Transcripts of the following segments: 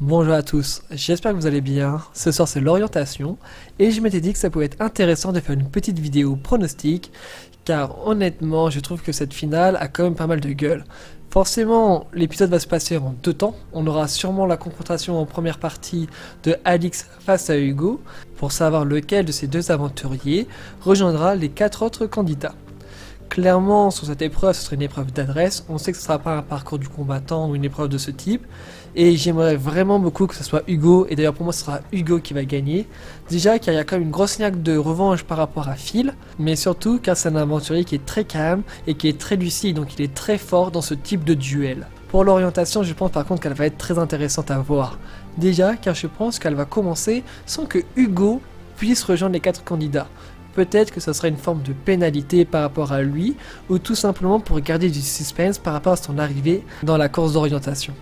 Bonjour à tous, j'espère que vous allez bien. Ce soir c'est l'orientation et je m'étais dit que ça pouvait être intéressant de faire une petite vidéo pronostic car honnêtement je trouve que cette finale a quand même pas mal de gueule. Forcément l'épisode va se passer en deux temps, on aura sûrement la confrontation en première partie de Alix face à Hugo pour savoir lequel de ces deux aventuriers rejoindra les quatre autres candidats. Clairement, sur cette épreuve, ce serait une épreuve d'adresse. On sait que ce ne sera pas un parcours du combattant ou une épreuve de ce type. Et j'aimerais vraiment beaucoup que ce soit Hugo. Et d'ailleurs, pour moi, ce sera Hugo qui va gagner. Déjà, car il y a quand même une grosse niaque de revanche par rapport à Phil. Mais surtout, car c'est un aventurier qui est très calme et qui est très lucide. Donc, il est très fort dans ce type de duel. Pour l'orientation, je pense par contre qu'elle va être très intéressante à voir. Déjà, car je pense qu'elle va commencer sans que Hugo puisse rejoindre les quatre candidats. Peut-être que ce sera une forme de pénalité par rapport à lui, ou tout simplement pour garder du suspense par rapport à son arrivée dans la course d'orientation.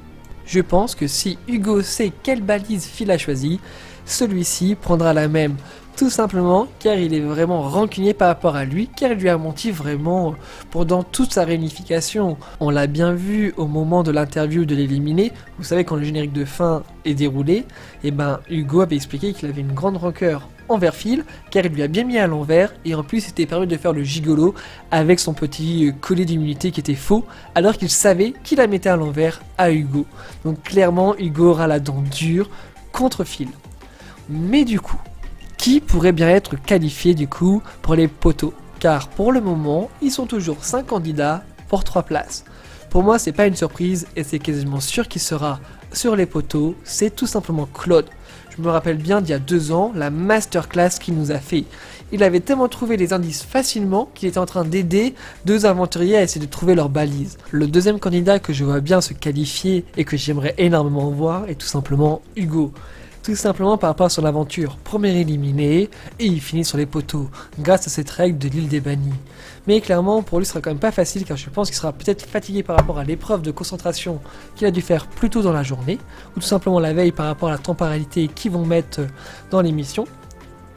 Je pense que si Hugo sait quelle balise Phil a choisi, celui-ci prendra la même, tout simplement car il est vraiment rancunier par rapport à lui, car il lui a menti vraiment pendant toute sa réunification. On l'a bien vu au moment de l'interview de l'éliminer, vous savez quand le générique de fin est déroulé, et ben Hugo avait expliqué qu'il avait une grande rancœur envers Phil, car il lui a bien mis à l'envers, et en plus il s'était permis de faire le gigolo avec son petit collier d'immunité qui était faux, alors qu'il savait qu'il la mettait à l'envers à Hugo. Donc clairement Hugo aura la dent dure contre Phil. Mais du coup, qui pourrait bien être qualifié du coup pour les poteaux? Car pour le moment, ils sont toujours 5 candidats pour 3 places. Pour moi, c'est pas une surprise et c'est quasiment sûr qu'il sera sur les poteaux, c'est tout simplement Claude. Je me rappelle bien d'il y a 2 ans, la masterclass qu'il nous a fait. Il avait tellement trouvé les indices facilement qu'il était en train d'aider 2 aventuriers à essayer de trouver leur balise. Le deuxième candidat que je vois bien se qualifier et que j'aimerais énormément voir est tout simplement Hugo. Tout simplement par rapport à son aventure, premier éliminé, et il finit sur les poteaux, grâce à cette règle de l'île des bannis. Mais clairement, pour lui, ce sera quand même pas facile, car je pense qu'il sera peut-être fatigué par rapport à l'épreuve de concentration qu'il a dû faire plus tôt dans la journée, ou tout simplement la veille par rapport à la temporalité qu'ils vont mettre dans l'émission.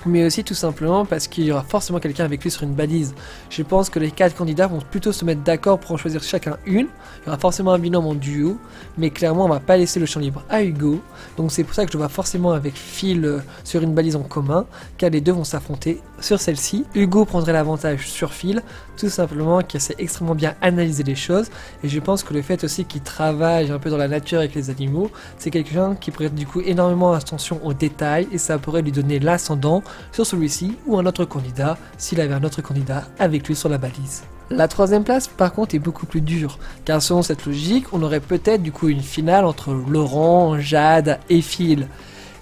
Mais aussi tout simplement parce qu'il y aura forcément quelqu'un avec lui sur une balise. Je pense que les 4 candidats vont plutôt se mettre d'accord pour en choisir chacun une. Il y aura forcément un binôme en duo, mais clairement on va pas laisser le champ libre à Hugo. Donc c'est pour ça que je vois forcément avec Phil sur une balise en commun, car les deux vont s'affronter sur celle-ci. Hugo prendrait l'avantage sur Phil, tout simplement qu'il sait extrêmement bien analyser les choses. Et je pense que le fait aussi qu'il travaille un peu dans la nature avec les animaux, c'est quelqu'un qui prête du coup énormément attention aux détails, et ça pourrait lui donner l'ascendant sur celui-ci ou un autre candidat s'il avait un autre candidat avec lui sur la balise. La troisième place par contre est beaucoup plus dure, car selon cette logique on aurait peut-être du coup une finale entre Laurent, Jade et Phil.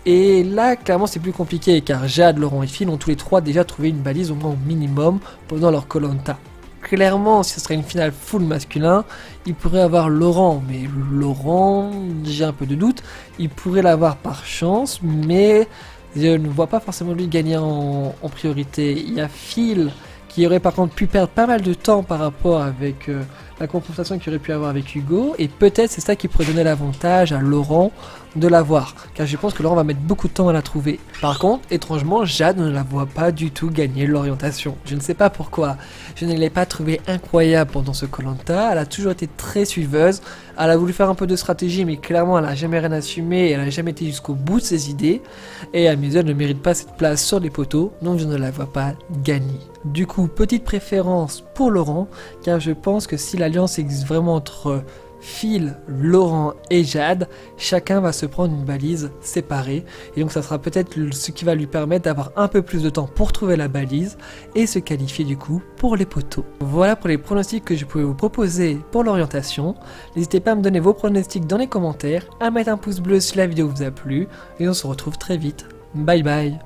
Et là clairement c'est plus compliqué, car Jade, Laurent et Phil ont tous les trois déjà trouvé une balise au moins au minimum pendant leur Koh-Lanta. Clairement, si ce serait une finale full masculin, il pourrait avoir Laurent, mais Laurent, j'ai un peu de doute, il pourrait l'avoir par chance, mais je ne vois pas forcément lui gagner en priorité. Il y a Phil qui aurait par contre pu perdre pas mal de temps par rapport avec la confrontation qu'il aurait pu avoir avec Hugo, et peut-être c'est ça qui pourrait donner l'avantage à Laurent de l'avoir, car je pense que Laurent va mettre beaucoup de temps à la trouver. Par contre, étrangement, Jade ne la voit pas du tout gagner l'orientation. Je ne sais pas pourquoi. Je ne l'ai pas trouvée incroyable pendant ce Koh-Lanta. Elle a toujours été très suiveuse. Elle a voulu faire un peu de stratégie, mais clairement, elle n'a jamais rien assumé et elle n'a jamais été jusqu'au bout de ses idées. Et à mes yeux, elle ne mérite pas cette place sur les poteaux, donc je ne la vois pas gagner. Du coup, petite préférence pour Laurent, car je pense que si l'alliance existe vraiment entre Phil, Laurent et Jade, chacun va se prendre une balise séparée, et donc ça sera peut-être ce qui va lui permettre d'avoir un peu plus de temps pour trouver la balise et se qualifier du coup pour les poteaux. Voilà pour les pronostics que je pouvais vous proposer pour l'orientation. N'hésitez pas à me donner vos pronostics dans les commentaires, à mettre un pouce bleu si la vidéo vous a plu, et on se retrouve très vite. Bye bye.